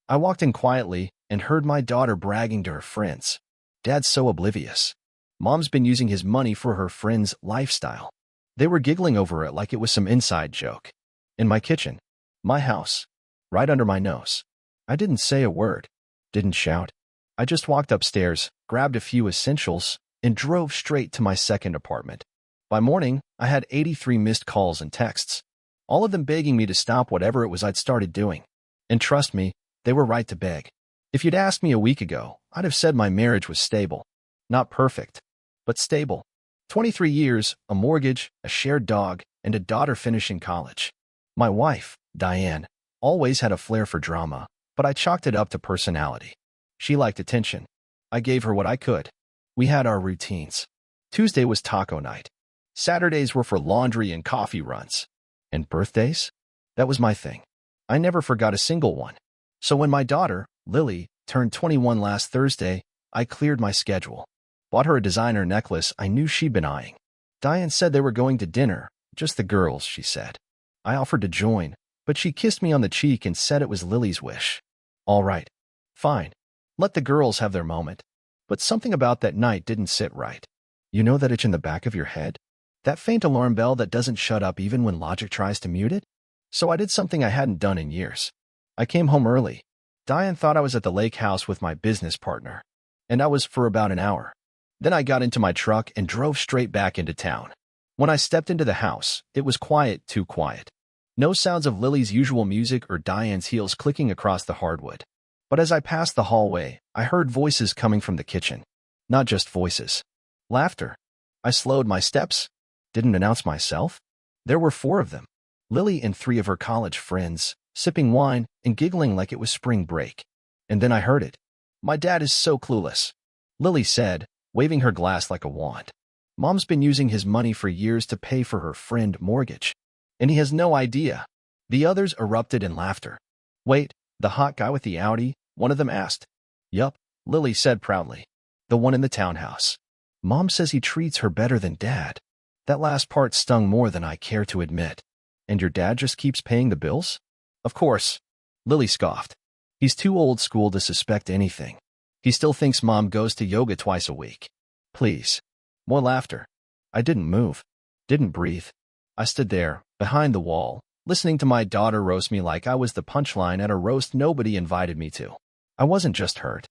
I walked in quietly and heard my daughter bragging to her friends. Dad's so oblivious. Mom's been using his money for her friend's lifestyle. They were giggling over it like it was some inside joke. In my kitchen, my house, right under my nose. I didn't say a word, didn't shout. I just walked upstairs, grabbed a few essentials, and drove straight to my second apartment. By morning, I had 83 missed calls and texts, all of them begging me to stop whatever it was I'd started doing. And trust me, they were right to beg. If you'd asked me a week ago, I'd have said my marriage was stable. Not perfect, but stable. 23 years, a mortgage, a shared dog, and a daughter finishing college. My wife, Diane, always had a flair for drama, but I chalked it up to personality. She liked attention. I gave her what I could. We had our routines. Tuesday was taco night. Saturdays were for laundry and coffee runs. And birthdays? That was my thing. I never forgot a single one. So when my daughter, Lily, turned 21 last Thursday, I cleared my schedule. Bought her a designer necklace I knew she'd been eyeing. Diane said they were going to dinner, just the girls, she said. I offered to join, but she kissed me on the cheek and said it was Lily's wish. All right. Fine. Let the girls have their moment. But something about that night didn't sit right. You know that itch in the back of your head? That faint alarm bell that doesn't shut up even when logic tries to mute it? So I did something I hadn't done in years. I came home early. Diane thought I was at the lake house with my business partner. And I was for about an hour. Then I got into my truck and drove straight back into town. When I stepped into the house, it was quiet, too quiet. No sounds of Lily's usual music or Diane's heels clicking across the hardwood. But as I passed the hallway, I heard voices coming from the kitchen. Not just voices. Laughter. I slowed my steps. Didn't announce myself. There were 4 of them. Lily and 3 of her college friends, sipping wine and giggling like it was spring break. And then I heard it. My dad is so clueless, Lily said, waving her glass like a wand. Mom's been using his money for years to pay for her friend mortgage. And he has no idea. The others erupted in laughter. Wait, the hot guy with the Audi? One of them asked. Yup, Lily said proudly. The one in the townhouse. Mom says he treats her better than Dad. That last part stung more than I care to admit. And your dad just keeps paying the bills? Of course. Lily scoffed. He's too old school to suspect anything. He still thinks Mom goes to yoga twice a week. Please. More laughter. I didn't move. Didn't breathe. I stood there, behind the wall, listening to my daughter roast me like I was the punchline at a roast nobody invited me to. I wasn't just hurt.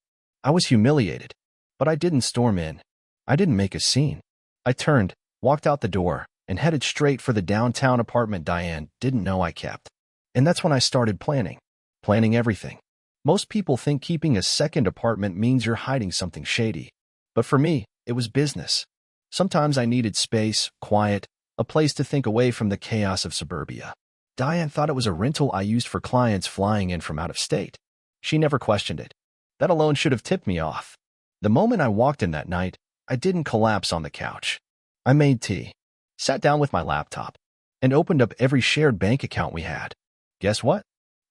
I was humiliated. But I didn't storm in. I didn't make a scene. I turned, walked out the door, and headed straight for the downtown apartment Diane didn't know I kept. And that's when I started planning. Planning everything. Most people think keeping a second apartment means you're hiding something shady. But for me, it was business. Sometimes I needed space, quiet, a place to think away from the chaos of suburbia. Diane thought it was a rental I used for clients flying in from out of state. She never questioned it. That alone should have tipped me off. The moment I walked in that night, I didn't collapse on the couch. I made tea, sat down with my laptop, and opened up every shared bank account we had. Guess what?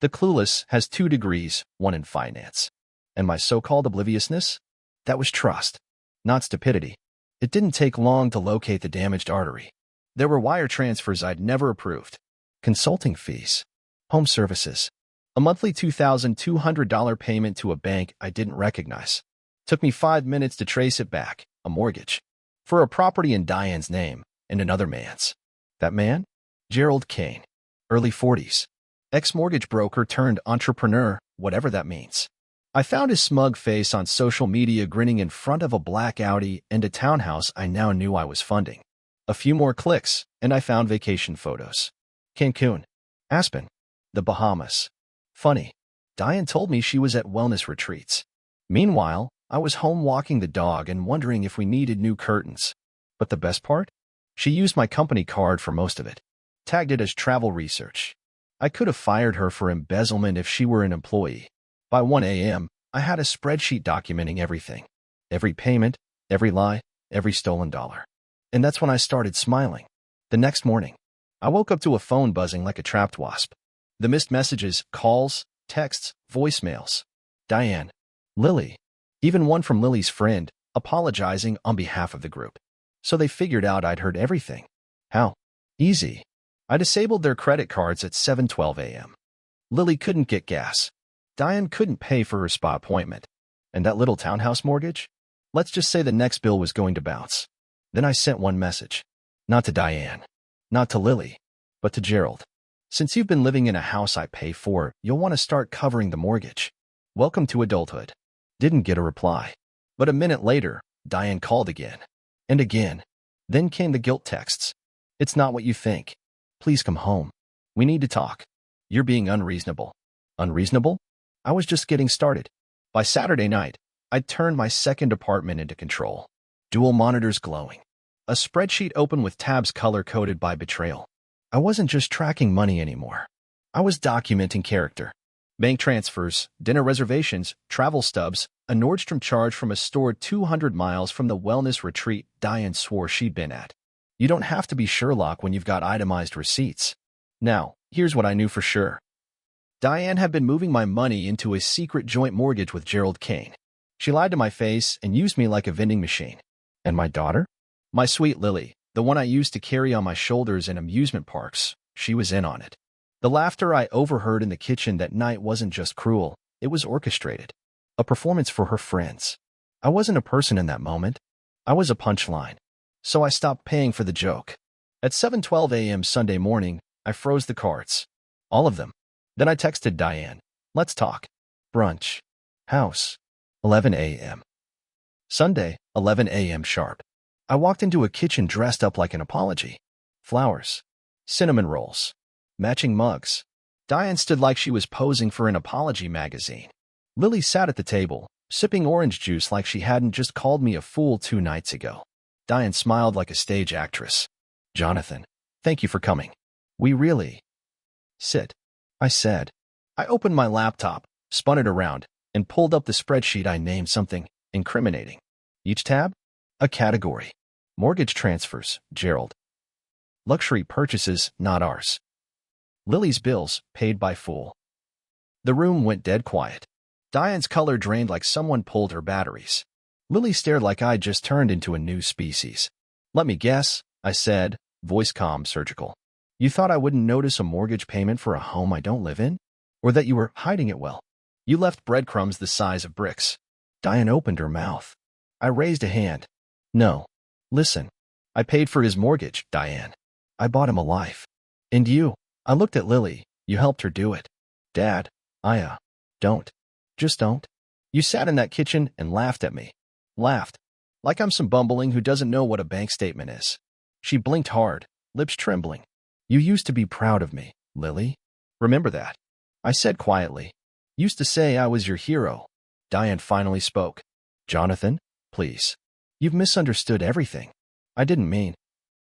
The clueless has 2 degrees, one in finance. And my so-called obliviousness? That was trust, not stupidity. It didn't take long to locate the damaged artery. There were wire transfers I'd never approved, consulting fees, home services, a monthly $2,200 payment to a bank I didn't recognize. Took me 5 minutes to trace it back, a mortgage, for a property in Diane's name and another man's. That man? Gerald Kane, early 40s. Ex-mortgage broker turned entrepreneur, whatever that means. I found his smug face on social media grinning in front of a black Audi and a townhouse I now knew I was funding. A few more clicks, and I found vacation photos. Cancun, Aspen, the Bahamas. Funny, Diane told me she was at wellness retreats. Meanwhile, I was home walking the dog and wondering if we needed new curtains. But the best part? She used my company card for most of it. Tagged it as travel research. I could have fired her for embezzlement if she were an employee. By 1 a.m., I had a spreadsheet documenting everything. Every payment, every lie, every stolen dollar. And that's when I started smiling. The next morning, I woke up to a phone buzzing like a trapped wasp. The missed messages, calls, texts, voicemails. Diane, Lily, even one from Lily's friend, apologizing on behalf of the group. So they figured out I'd heard everything. How? Easy. I disabled their credit cards at 7:12 a.m. Lily couldn't get gas. Diane couldn't pay for her spa appointment. And that little townhouse mortgage? Let's just say the next bill was going to bounce. Then I sent one message. Not to Diane. Not to Lily. But to Gerald. Since you've been living in a house I pay for, you'll want to start covering the mortgage. Welcome to adulthood. Didn't get a reply. But a minute later, Diane called again. And again. Then came the guilt texts. It's not what you think. Please come home. We need to talk. You're being unreasonable. Unreasonable? I was just getting started. By Saturday night, I'd turned my second apartment into control. Dual monitors glowing. A spreadsheet open with tabs color-coded by betrayal. I wasn't just tracking money anymore. I was documenting character. Bank transfers, dinner reservations, travel stubs, a Nordstrom charge from a store 200 miles from the wellness retreat Diane swore she'd been at. You don't have to be Sherlock when you've got itemized receipts. Now, here's what I knew for sure. Diane had been moving my money into a secret joint mortgage with Gerald Kane. She lied to my face and used me like a vending machine. And my daughter? My sweet Lily, the one I used to carry on my shoulders in amusement parks, she was in on it. The laughter I overheard in the kitchen that night wasn't just cruel, it was orchestrated. A performance for her friends. I wasn't a person in that moment. I was a punchline. So I stopped paying for the joke. At 7:12 a.m. Sunday morning, I froze the cards. All of them. Then I texted Diane. Let's talk. Brunch. House. 11 a.m. Sunday, 11 a.m. sharp. I walked into a kitchen dressed up like an apology. Flowers. Cinnamon rolls. Matching mugs. Diane stood like she was posing for an apology magazine. Lily sat at the table, sipping orange juice like she hadn't just called me a fool 2 nights ago. Diane smiled like a stage actress. Jonathan, thank you for coming. We really... Sit. I said. I opened my laptop, spun it around, and pulled up the spreadsheet. I named something incriminating. Each tab? A category. Mortgage transfers, Gerald. Luxury purchases, not ours. Lily's bills, paid by Fool. The room went dead quiet. Diane's color drained like someone pulled her batteries. Lily stared like I'd just turned into a new species. Let me guess, I said, voice calm, surgical. You thought I wouldn't notice a mortgage payment for a home I don't live in? Or that you were hiding it well? You left breadcrumbs the size of bricks. Diane opened her mouth. I raised a hand. No. Listen. I paid for his mortgage, Diane. I bought him a life. And you? I looked at Lily. You helped her do it. Dad, don't. Just don't. You sat in that kitchen and laughed at me. Laughed. Like I'm some bumbling who doesn't know what a bank statement is. She blinked hard, lips trembling. You used to be proud of me, Lily. Remember that? I said quietly. Used to say I was your hero. Diane finally spoke. Jonathan, please. You've misunderstood everything. I didn't mean.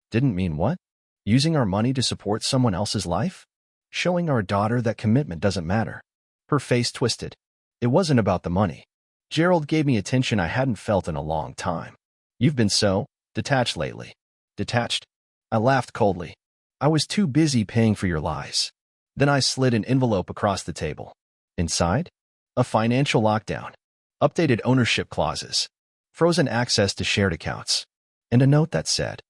Didn't mean what? Using our money to support someone else's life? Showing our daughter that commitment doesn't matter. Her face twisted. It wasn't about the money. Gerald gave me attention I hadn't felt in a long time. You've been so detached lately. Detached? I laughed coldly. I was too busy paying for your lies. Then I slid an envelope across the table. Inside? A financial lockdown. Updated ownership clauses. Frozen access to shared accounts. And a note that said,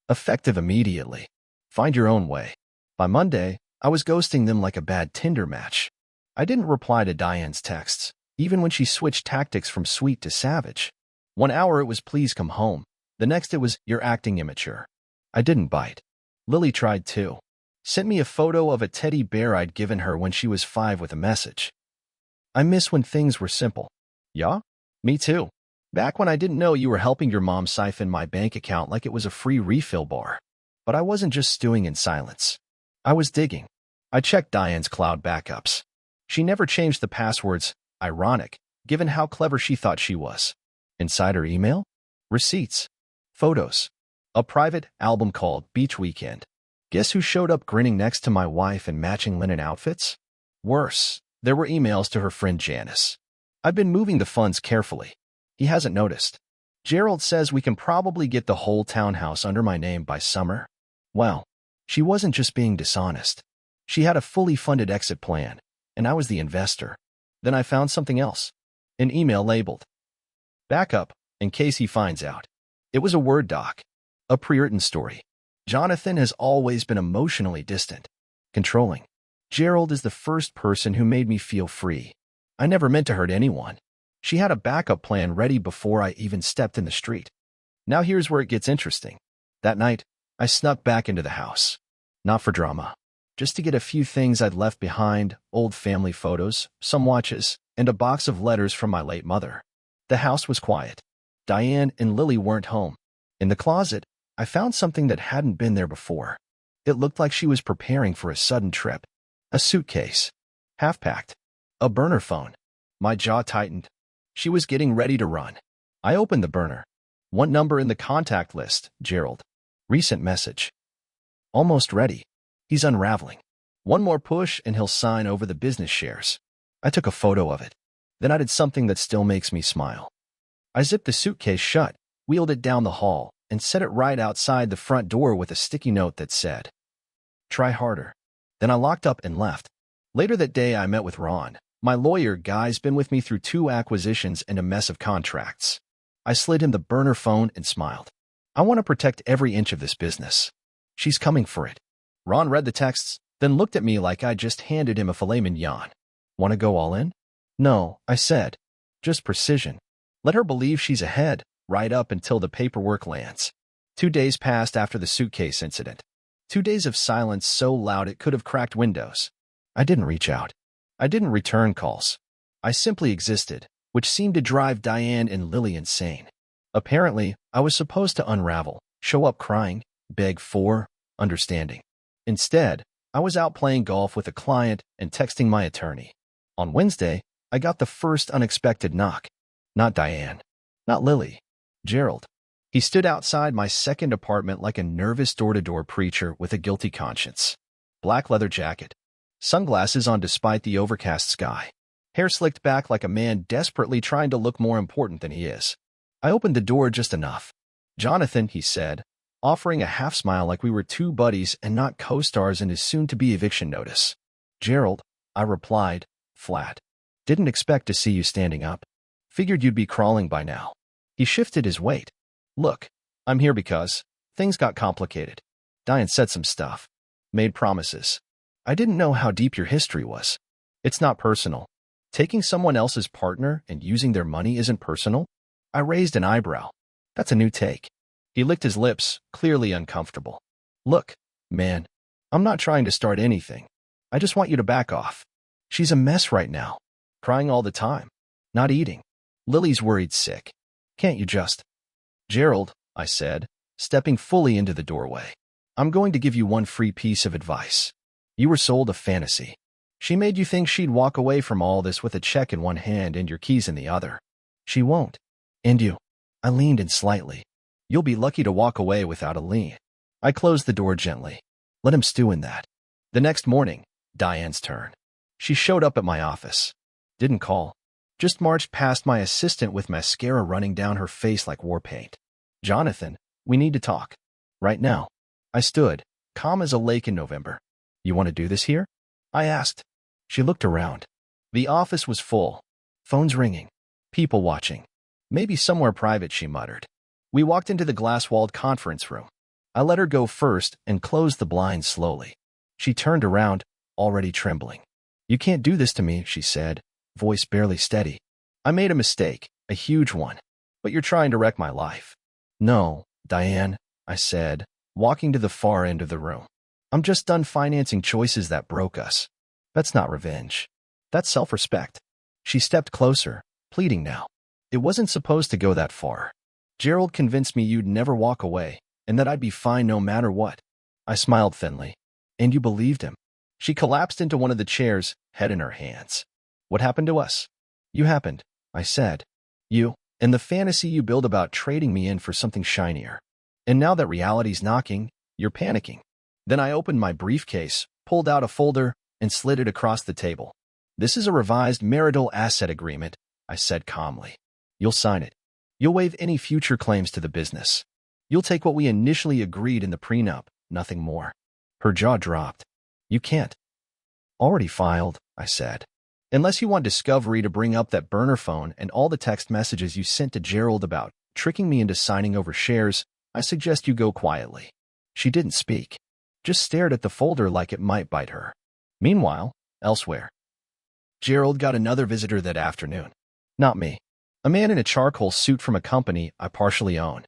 effective immediately. Find your own way. By Monday, I was ghosting them like a bad Tinder match. I didn't reply to Diane's texts, even when she switched tactics from sweet to savage. 1 hour it was please come home. The next it was you're acting immature. I didn't bite. Lily tried too. Sent me a photo of a teddy bear I'd given her when she was 5 with a message. I miss when things were simple. Yeah? Me too. Back when I didn't know you were helping your mom siphon my bank account like it was a free refill bar. But I wasn't just stewing in silence. I was digging. I checked Diane's cloud backups. She never changed the passwords, ironic, given how clever she thought she was. Inside her email? Receipts. Photos. A private album called Beach Weekend. Guess who showed up grinning next to my wife in matching linen outfits? Worse, there were emails to her friend Janice. I've been moving the funds carefully. He hasn't noticed. Gerald says we can probably get the whole townhouse under my name by summer. Well, she wasn't just being dishonest. She had a fully funded exit plan, and I was the investor. Then I found something else. An email labeled backup, in case he finds out. It was a Word doc. A pre-written story. Jonathan has always been emotionally distant, controlling. Gerald is the first person who made me feel free. I never meant to hurt anyone. She had a backup plan ready before I even stepped in the street. Now here's where it gets interesting. That night, I snuck back into the house. Not for drama. Just to get a few things I'd left behind, old family photos, some watches, and a box of letters from my late mother. The house was quiet. Diane and Lily weren't home. In the closet, I found something that hadn't been there before. It looked like she was preparing for a sudden trip. A suitcase. Half-packed. A burner phone. My jaw tightened. She was getting ready to run. I opened the burner. One number in the contact list, Gerald. Recent message. Almost ready. He's unraveling. One more push and he'll sign over the business shares. I took a photo of it. Then I did something that still makes me smile. I zipped the suitcase shut, wheeled it down the hall, and set it right outside the front door with a sticky note that said, "Try harder." Then I locked up and left. Later that day, I met with Ron. My lawyer guy's been with me through 2 acquisitions and a mess of contracts. I slid him the burner phone and smiled. I want to protect every inch of this business. She's coming for it. Ron read the texts, then looked at me like I just handed him a filet mignon. Want to go all in? No, I said. Just precision. Let her believe she's ahead, right up until the paperwork lands. 2 days passed after the suitcase incident. 2 days of silence so loud it could have cracked windows. I didn't reach out. I didn't return calls. I simply existed, which seemed to drive Diane and Lily insane. Apparently, I was supposed to unravel, show up crying, beg for understanding. Instead, I was out playing golf with a client and texting my attorney. On Wednesday, I got the first unexpected knock. Not Diane. Not Lily. Gerald. He stood outside my second apartment like a nervous door-to-door preacher with a guilty conscience. Black leather jacket. Sunglasses on despite the overcast sky. Hair slicked back like a man desperately trying to look more important than he is. I opened the door just enough. "Jonathan," he said, offering a half-smile like we were 2 buddies and not co-stars in his soon-to-be eviction notice. "Gerald," I replied, flat. "Didn't expect to see you standing up. Figured you'd be crawling by now." He shifted his weight. "Look, I'm here because things got complicated. Diane said some stuff. Made promises. I didn't know how deep your history was. It's not personal. Taking someone else's partner and using their money isn't personal?" I raised an eyebrow. "That's a new take." He licked his lips, clearly uncomfortable. "Look, man, I'm not trying to start anything. I just want you to back off. She's a mess right now. Crying all the time. Not eating. Lily's worried sick. Can't you just—" "Gerald," I said, stepping fully into the doorway, "I'm going to give you one free piece of advice. You were sold a fantasy. She made you think she'd walk away from all this with a check in one hand and your keys in the other. She won't. And you—" I leaned in slightly. "You'll be lucky to walk away without a lien." I closed the door gently. Let him stew in that. The next morning, Diane's turn. She showed up at my office. Didn't call. Just marched past my assistant with mascara running down her face like war paint. "Jonathan, we need to talk. Right now." I stood, calm as a lake in November. "You want to do this here?" I asked. She looked around. The office was full. Phones ringing. People watching. "Maybe somewhere private," she muttered. We walked into the glass-walled conference room. I let her go first and closed the blinds slowly. She turned around, already trembling. "You can't do this to me," she said, voice barely steady. "I made a mistake, a huge one. But you're trying to wreck my life." "No, Diane," I said, walking to the far end of the room. "I'm just done financing choices that broke us. That's not revenge. That's self-respect." She stepped closer, pleading now. "It wasn't supposed to go that far. Gerald convinced me you'd never walk away, and that I'd be fine no matter what." I smiled thinly. "And you believed him?" She collapsed into one of the chairs, head in her hands. "What happened to us?" "You happened," I said. "You, and the fantasy you build about trading me in for something shinier. And now that reality's knocking, you're panicking." Then I opened my briefcase, pulled out a folder, and slid it across the table. "This is a revised marital asset agreement," I said calmly. "You'll sign it. You'll waive any future claims to the business. You'll take what we initially agreed in the prenup, nothing more." Her jaw dropped. "You can't." "Already filed," I said. "Unless you want Discovery to bring up that burner phone and all the text messages you sent to Gerald about tricking me into signing over shares, I suggest you go quietly." She didn't speak, just stared at the folder like it might bite her. Meanwhile, elsewhere, Gerald got another visitor that afternoon. Not me. A man in a charcoal suit from a company I partially own.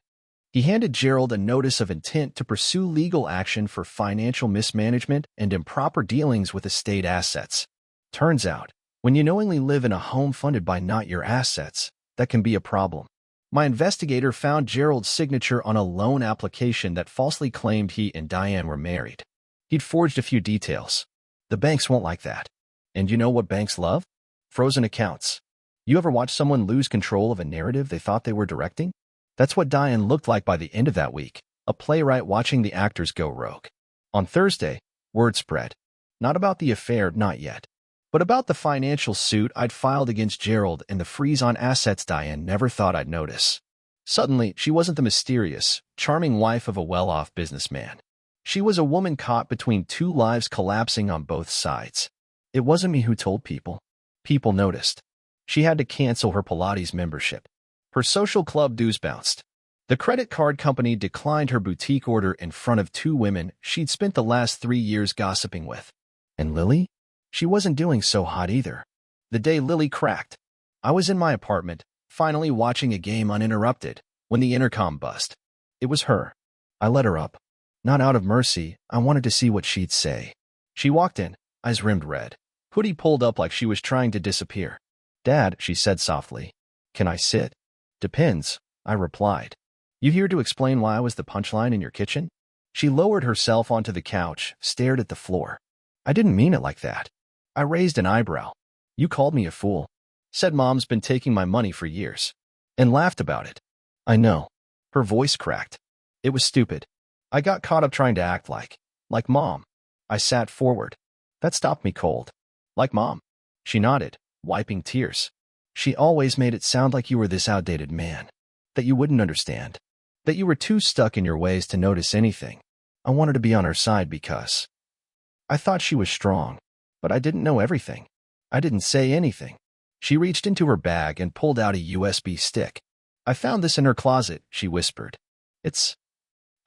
He handed Gerald a notice of intent to pursue legal action for financial mismanagement and improper dealings with estate assets. Turns out, when you knowingly live in a home funded by not your assets, that can be a problem. My investigator found Gerald's signature on a loan application that falsely claimed he and Diane were married. He'd forged a few details. The banks won't like that. And you know what banks love? Frozen accounts. You ever watch someone lose control of a narrative they thought they were directing? That's what Diane looked like by the end of that week, a playwright watching the actors go rogue. On Thursday, word spread. Not about the affair, not yet, but about the financial suit I'd filed against Gerald and the freeze on assets Diane never thought I'd notice. Suddenly, she wasn't the mysterious, charming wife of a well-off businessman. She was a woman caught between two lives collapsing on both sides. It wasn't me who told people. People noticed. She had to cancel her Pilates membership. Her social club dues bounced. The credit card company declined her boutique order in front of two women she'd spent the last 3 years gossiping with. And Lily? She wasn't doing so hot either. The day Lily cracked, I was in my apartment, finally watching a game uninterrupted, when the intercom buzzed. It was her. I let her up. Not out of mercy, I wanted to see what she'd say. She walked in, eyes rimmed red, hoodie pulled up like she was trying to disappear. "Dad," she said softly. "Can I sit?" "Depends," I replied. "You here to explain why I was the punchline in your kitchen?" She lowered herself onto the couch, stared at the floor. "I didn't mean it like that." I raised an eyebrow. "You called me a fool. Said Mom's been taking my money for years. And laughed about it." "I know." Her voice cracked. "It was stupid. I got caught up trying to act like Mom." I sat forward. That stopped me cold. "Like Mom?" She nodded, wiping tears. "She always made it sound like you were this outdated man. That you wouldn't understand. That you were too stuck in your ways to notice anything. I wanted to be on her side because I thought she was strong. But I didn't know everything. I didn't say anything." She reached into her bag and pulled out a USB stick. "I found this in her closet," she whispered.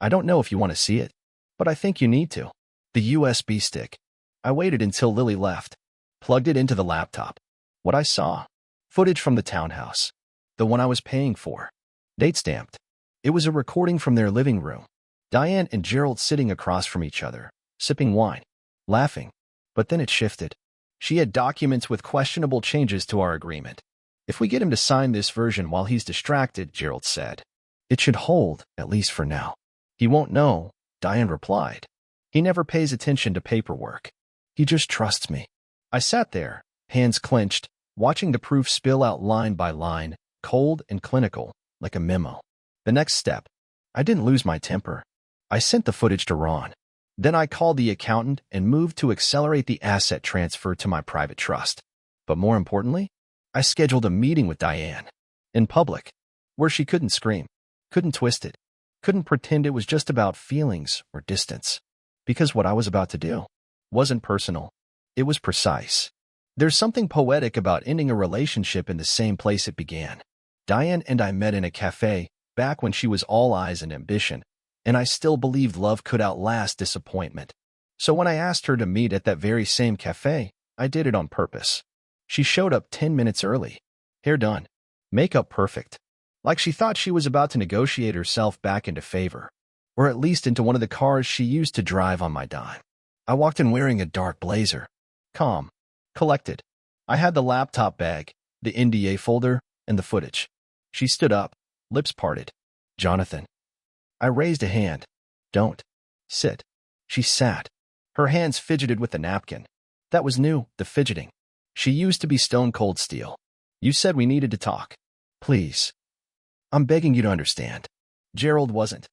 I don't know if you want to see it, but I think you need to." The USB stick. I waited until Lily left. Plugged it into the laptop. What I saw. Footage from the townhouse. The one I was paying for. Date stamped. It was a recording from their living room. Diane and Gerald sitting across from each other, sipping wine, laughing. But then it shifted. She had documents with questionable changes to our agreement. "If we get him to sign this version while he's distracted," Gerald said, "it should hold, at least for now." "He won't know," Diane replied. "He never pays attention to paperwork. He just trusts me." I sat there, hands clenched, watching the proof spill out line by line, cold and clinical, like a memo. The next step. I didn't lose my temper. I sent the footage to Ron. Then I called the accountant and moved to accelerate the asset transfer to my private trust. But more importantly, I scheduled a meeting with Diane. In public. Where she couldn't scream, couldn't twist it, couldn't pretend it was just about feelings or distance. Because what I was about to do wasn't personal. It was precise. There's something poetic about ending a relationship in the same place it began. Diane and I met in a cafe, back when she was all eyes and ambition, and I still believed love could outlast disappointment. So when I asked her to meet at that very same cafe, I did it on purpose. She showed up 10 minutes early. Hair done. Makeup perfect. Like she thought she was about to negotiate herself back into favor. Or at least into one of the cars she used to drive on my dime. I walked in wearing a dark blazer. Calm. Collected. I had the laptop bag, the NDA folder, and the footage. She stood up, lips parted. "Jonathan." I raised a hand. "Don't. Sit." She sat. Her hands fidgeted with the napkin. That was new, the fidgeting. She used to be stone-cold steel. "You said we needed to talk. Please. I'm begging you to understand." Gerald wasn't.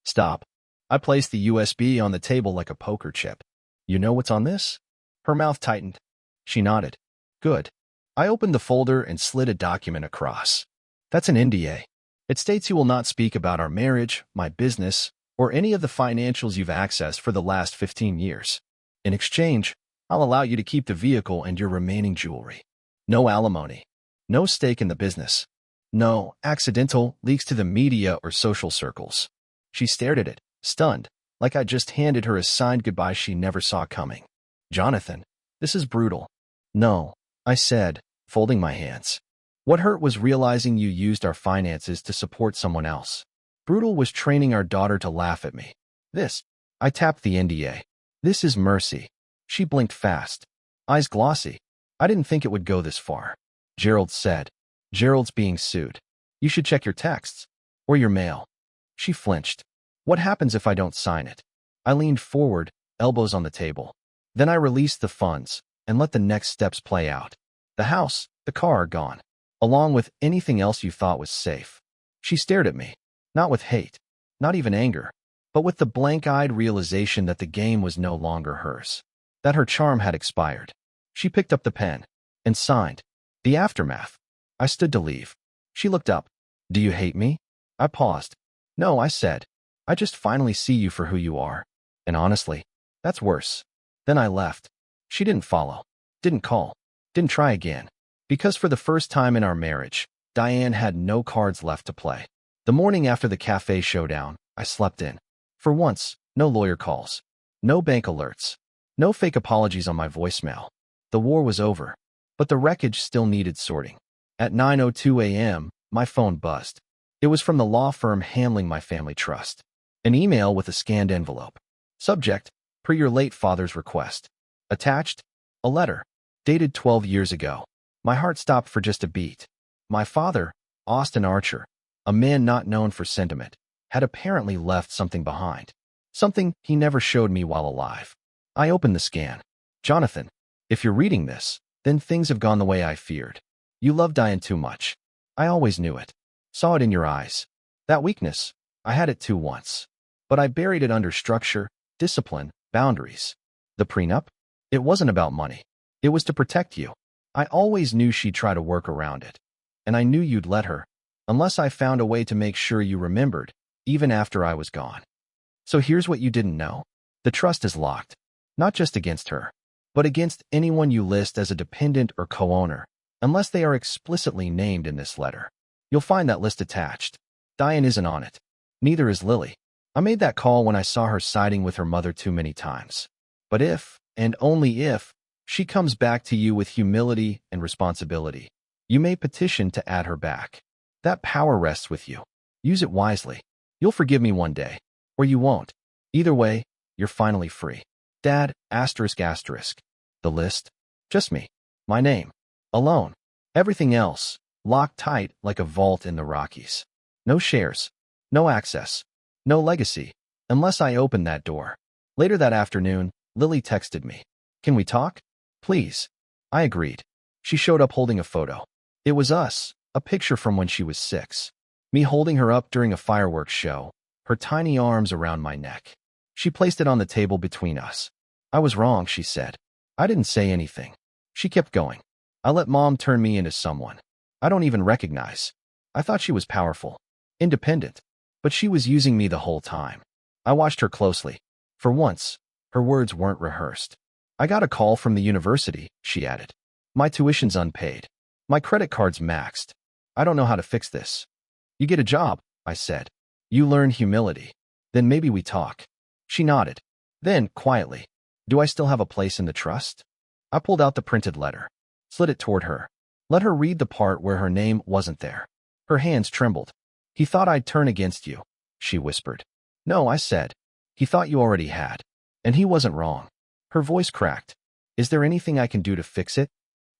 "Stop." I placed the USB on the table like a poker chip. "You know what's on this?" Her mouth tightened. She nodded. "Good." I opened the folder and slid a document across. "That's an NDA. It states you will not speak about our marriage, my business, or any of the financials you've accessed for the last 15 years. In exchange, I'll allow you to keep the vehicle and your remaining jewelry. No alimony. No stake in the business. No accidental leaks to the media or social circles." She stared at it, stunned, like I just handed her a signed goodbye she never saw coming. Jonathan, this is brutal. No, I said, folding my hands. What hurt was realizing you used our finances to support someone else. Brutal was training our daughter to laugh at me. This. I tapped the NDA. This is mercy. She blinked fast. Eyes glossy. I didn't think it would go this far. Gerald said. Gerald's being sued. You should check your texts. Or your mail. She flinched. What happens if I don't sign it? I leaned forward, elbows on the table. Then I released the funds and let the next steps play out. The house, the car are gone, along with anything else you thought was safe. She stared at me, not with hate, not even anger, but with the blank-eyed realization that the game was no longer hers, that her charm had expired. She picked up the pen and signed. The aftermath. I stood to leave. She looked up. Do you hate me? I paused. No, I said. I just finally see you for who you are. And honestly, that's worse. Then I left. She didn't follow, didn't call, didn't try again. Because for the first time in our marriage, Diane had no cards left to play. The morning after the cafe showdown, I slept in. For once, no lawyer calls, no bank alerts, no fake apologies on my voicemail. The war was over, but the wreckage still needed sorting. At 9:02 a.m., my phone buzzed. It was from the law firm handling my family trust. An email with a scanned envelope. Subject, per your late father's request. Attached, a letter, dated 12 years ago. My heart stopped for just a beat. My father, Austin Archer, a man not known for sentiment, had apparently left something behind. Something he never showed me while alive. I opened the scan. Jonathan, if you're reading this, then things have gone the way I feared. You love Diane too much. I always knew it. Saw it in your eyes. That weakness, I had it too once. But I buried it under structure, discipline, boundaries. The prenup? It wasn't about money. It was to protect you. I always knew she'd try to work around it. And I knew you'd let her, unless I found a way to make sure you remembered, even after I was gone. So here's what you didn't know. The trust is locked, not just against her, but against anyone you list as a dependent or co-owner, unless they are explicitly named in this letter. You'll find that list attached. Diane isn't on it. Neither is Lily. I made that call when I saw her siding with her mother too many times. But if, and only if, she comes back to you with humility and responsibility, you may petition to add her back. That power rests with you. Use it wisely. You'll forgive me one day, or you won't. Either way, you're finally free. Dad, asterisk asterisk. The list? Just me. My name. Alone. Everything else, locked tight like a vault in the Rockies. No shares. No access. No legacy. Unless I open that door. Later that afternoon, Lily texted me. Can we talk? Please. I agreed. She showed up holding a photo. It was us, a picture from when she was 6. Me holding her up during a fireworks show, her tiny arms around my neck. She placed it on the table between us. I was wrong, she said. I didn't say anything. She kept going. I let Mom turn me into someone I don't even recognize. I thought she was powerful, independent, but she was using me the whole time. I watched her closely. For once, her words weren't rehearsed. I got a call from the university, she added. My tuition's unpaid. My credit card's maxed. I don't know how to fix this. You get a job, I said. You learn humility. Then maybe we talk. She nodded. Then, quietly, do I still have a place in the trust? I pulled out the printed letter, slid it toward her. Let her read the part where her name wasn't there. Her hands trembled. He thought I'd turn against you, she whispered. No, I said. He thought you already had. And he wasn't wrong. Her voice cracked. Is there anything I can do to fix it?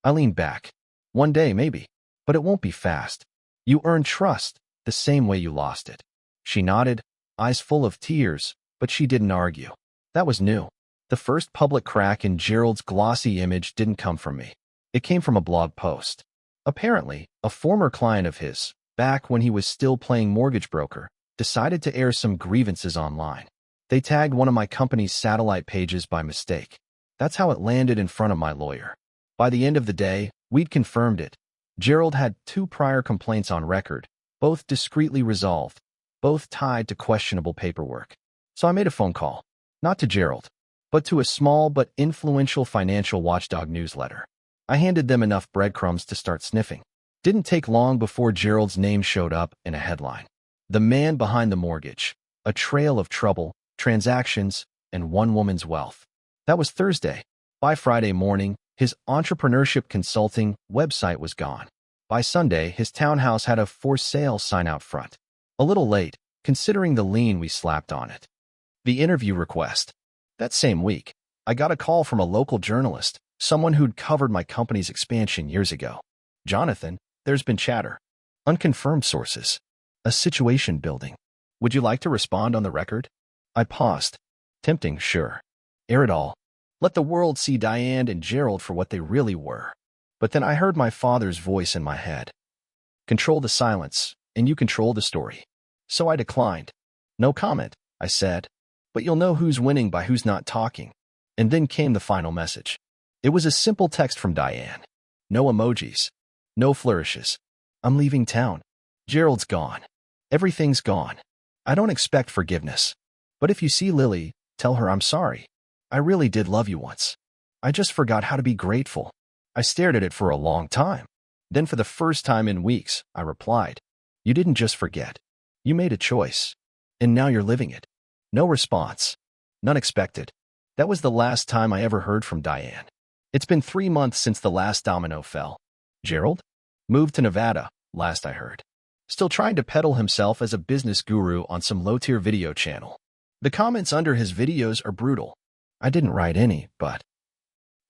I leaned back. One day, maybe. But it won't be fast. You earn trust the same way you lost it. She nodded, eyes full of tears, but she didn't argue. That was new. The first public crack in Gerald's glossy image didn't come from me. It came from a blog post. Apparently, a former client of his, back when he was still playing mortgage broker, decided to air some grievances online. They tagged one of my company's satellite pages by mistake. That's how it landed in front of my lawyer. By the end of the day, we'd confirmed it. Gerald had 2 prior complaints on record, both discreetly resolved, both tied to questionable paperwork. So I made a phone call, not to Gerald, but to a small but influential financial watchdog newsletter. I handed them enough breadcrumbs to start sniffing. Didn't take long before Gerald's name showed up in a headline. The man behind the mortgage, a trail of trouble, transactions, and one woman's wealth. That was Thursday. By Friday morning, his entrepreneurship consulting website was gone. By Sunday, his townhouse had a for sale sign out front. A little late, considering the lien we slapped on it. The interview request. That same week, I got a call from a local journalist, someone who'd covered my company's expansion years ago. Jonathan, there's been chatter. Unconfirmed sources. A situation building. Would you like to respond on the record? I paused. Tempting, sure. Air it all. Let the world see Diane and Gerald for what they really were. But then I heard my father's voice in my head. Control the silence, and you control the story. So I declined. No comment, I said. But you'll know who's winning by who's not talking. And then came the final message. It was a simple text from Diane. No emojis. No flourishes. I'm leaving town. Gerald's gone. Everything's gone. I don't expect forgiveness. But if you see Lily, tell her I'm sorry. I really did love you once. I just forgot how to be grateful. I stared at it for a long time. Then for the first time in weeks, I replied, you didn't just forget. You made a choice. And now you're living it. No response. None expected. That was the last time I ever heard from Diane. It's been 3 months since the last domino fell. Gerald? Moved to Nevada, last I heard. Still trying to peddle himself as a business guru on some low-tier video channel. The comments under his videos are brutal. I didn't write any, but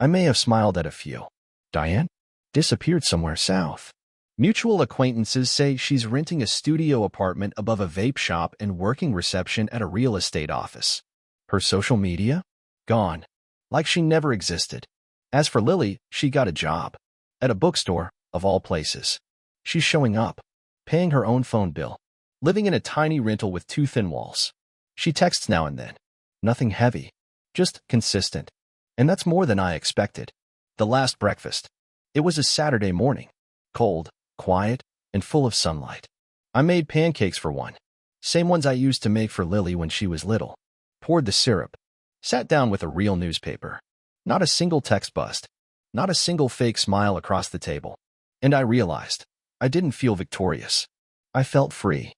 I may have smiled at a few. Diane? Disappeared somewhere south. Mutual acquaintances say she's renting a studio apartment above a vape shop and working reception at a real estate office. Her social media? Gone. Like she never existed. As for Lily, she got a job. At a bookstore, of all places. She's showing up. Paying her own phone bill. Living in a tiny rental with 2 thin walls. She texts now and then. Nothing heavy. Just consistent. And that's more than I expected. The last breakfast. It was a Saturday morning. Cold, quiet, and full of sunlight. I made pancakes for one. Same ones I used to make for Lily when she was little. Poured the syrup. Sat down with a real newspaper. Not a single text bust. Not a single fake smile across the table. And I realized, I didn't feel victorious. I felt free.